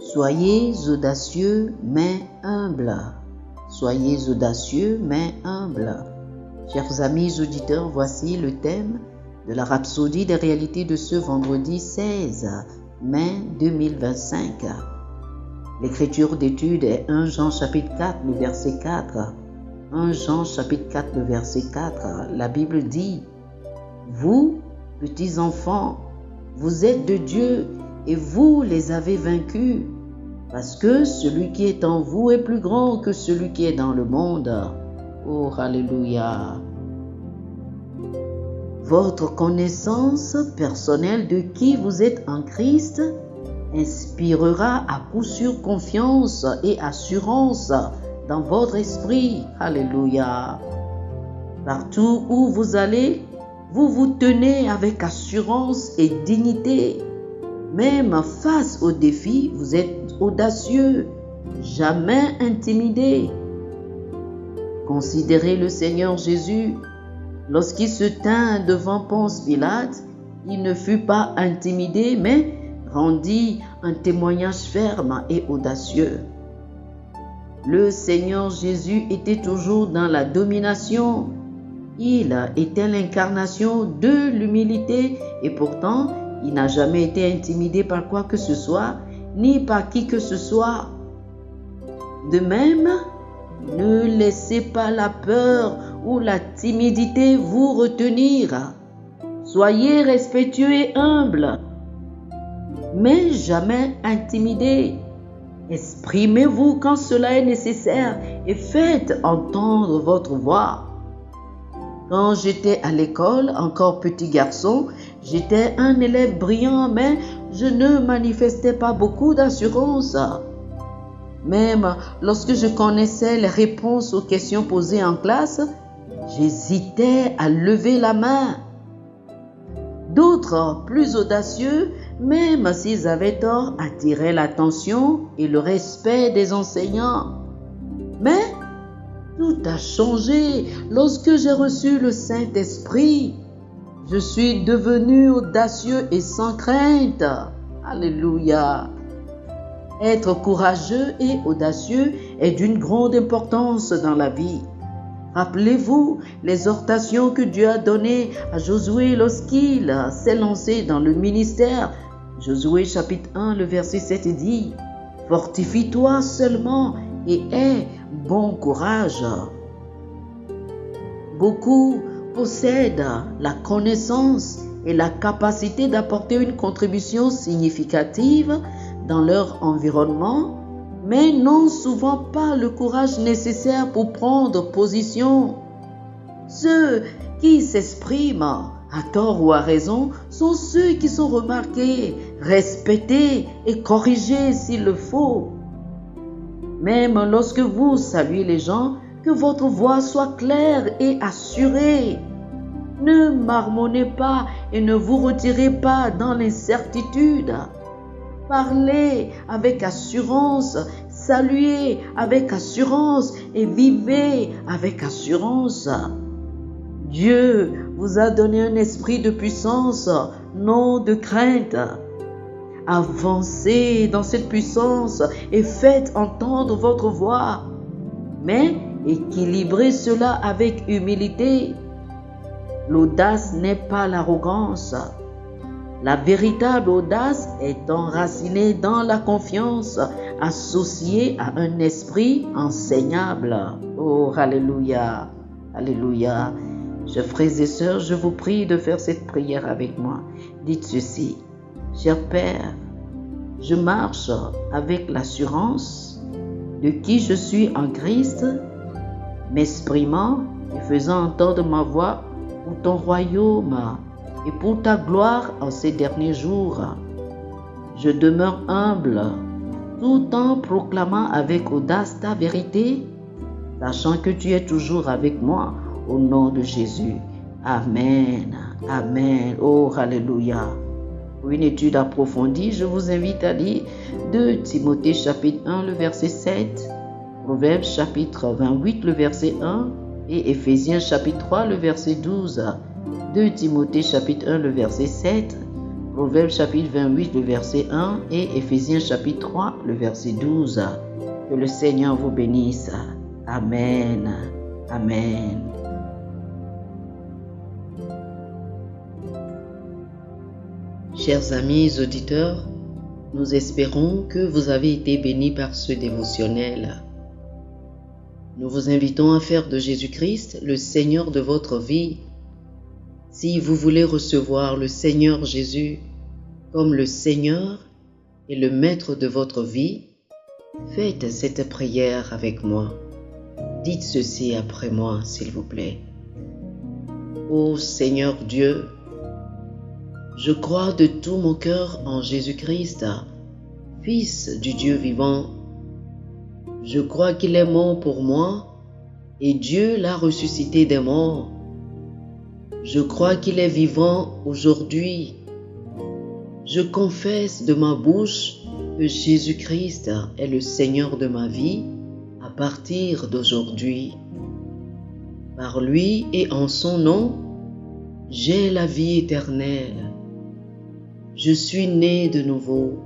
Soyez audacieux mais humbles. Soyez audacieux mais humbles. Chers amis auditeurs, voici le thème de la rhapsodie des réalités de ce vendredi 16 mai 2025. L'écriture d'étude est 1 Jean chapitre 4, le verset 4. 1 Jean chapitre 4, le verset 4. La Bible dit: Vous, petits enfants, vous êtes de Dieu et vous les avez vaincus, parce que celui qui est en vous est plus grand que celui qui est dans le monde. Oh, alléluia! Votre connaissance personnelle de qui vous êtes en Christ inspirera à coup sûr confiance et assurance dans votre esprit. Alléluia! Partout où vous allez, vous vous tenez avec assurance et dignité. Même face aux défis, vous êtes audacieux, jamais intimidé. Considérez le Seigneur Jésus. Lorsqu'il se tint devant Ponce Pilate, il ne fut pas intimidé, mais rendit un témoignage ferme et audacieux. Le Seigneur Jésus était toujours dans la domination. Il était l'incarnation de l'humilité et pourtant, il n'a jamais été intimidé par quoi que ce soit, ni par qui que ce soit. De même, ne laissez pas la peur ou la timidité vous retenir. Soyez respectueux et humbles, mais jamais intimidés. Exprimez-vous quand cela est nécessaire et faites entendre votre voix. Quand j'étais à l'école, encore petit garçon, j'étais un élève brillant, mais je ne manifestais pas beaucoup d'assurance. Même lorsque je connaissais les réponses aux questions posées en classe, j'hésitais à lever la main. D'autres, plus audacieux, même s'ils avaient tort, attiraient l'attention et le respect des enseignants. Mais tout a changé lorsque j'ai reçu le Saint-Esprit. Je suis devenu audacieux et sans crainte. Alléluia. Être courageux et audacieux est d'une grande importance dans la vie. Rappelez-vous l'exhortation que Dieu a donnée à Josué lorsqu'il s'est lancé dans le ministère. Josué chapitre 1, le verset 7 dit: Fortifie-toi seulement et aie bon courage. Beaucoup possèdent la connaissance et la capacité d'apporter une contribution significative dans leur environnement, mais n'ont souvent pas le courage nécessaire pour prendre position. Ceux qui s'expriment à tort ou à raison sont ceux qui sont remarqués, respectés et corrigés s'il le faut. Même lorsque vous saluez les gens, que votre voix soit claire et assurée. Ne marmonnez pas et ne vous retirez pas dans l'incertitude. Parlez avec assurance, saluez avec assurance et vivez avec assurance. Dieu vous a donné un esprit de puissance, non de crainte. Avancez dans cette puissance et faites entendre votre voix, mais équilibrez cela avec humilité. L'audace n'est pas l'arrogance. La véritable audace est enracinée dans la confiance, associée à un esprit enseignable. Oh, alléluia, alléluia. Chers frères et sœurs, je vous prie de faire cette prière avec moi. Dites ceci: Cher Père, je marche avec l'assurance de qui je suis en Christ, m'exprimant et faisant entendre ma voix pour ton royaume et pour ta gloire en ces derniers jours. Je demeure humble, tout en proclamant avec audace ta vérité, sachant que tu es toujours avec moi, au nom de Jésus. Amen. Amen. Oh, alléluia. Pour une étude approfondie, je vous invite à lire 2 Timothée chapitre 1, le verset 7, Proverbes chapitre 28, le verset 1 et Éphésiens chapitre 3, le verset 12. 2 Timothée chapitre 1, le verset 7, Proverbes chapitre 28, le verset 1 et Éphésiens chapitre 3, le verset 12. Que le Seigneur vous bénisse. Amen. Amen. Chers amis auditeurs, nous espérons que vous avez été bénis par ce dévotionnel. Nous vous invitons à faire de Jésus-Christ le Seigneur de votre vie. Si vous voulez recevoir le Seigneur Jésus comme le Seigneur et le Maître de votre vie, faites cette prière avec moi. Dites ceci après moi, s'il vous plaît. Ô Seigneur Dieu, je crois de tout mon cœur en Jésus-Christ, Fils du Dieu vivant. Je crois qu'il est mort pour moi et Dieu l'a ressuscité des morts. Je crois qu'il est vivant aujourd'hui. Je confesse de ma bouche que Jésus-Christ est le Seigneur de ma vie à partir d'aujourd'hui. Par lui et en son nom, j'ai la vie éternelle. Je suis né de nouveau.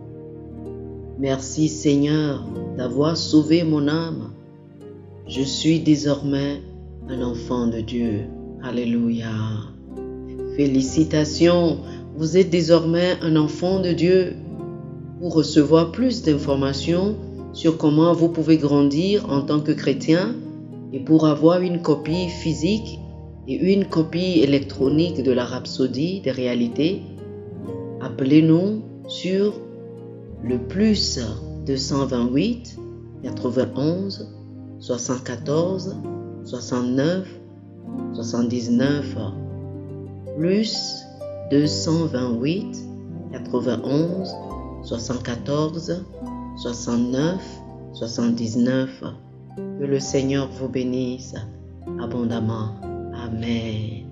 Merci Seigneur d'avoir sauvé mon âme. Je suis désormais un enfant de Dieu. Alléluia. Félicitations, vous êtes désormais un enfant de Dieu. Pour recevoir plus d'informations sur comment vous pouvez grandir en tant que chrétien et pour avoir une copie physique et une copie électronique de la Rhapsodie des réalités, appelez-nous sur le plus 228 91 74 69 79 plus 228 91 74 69 79. Que le Seigneur vous bénisse abondamment. Amen.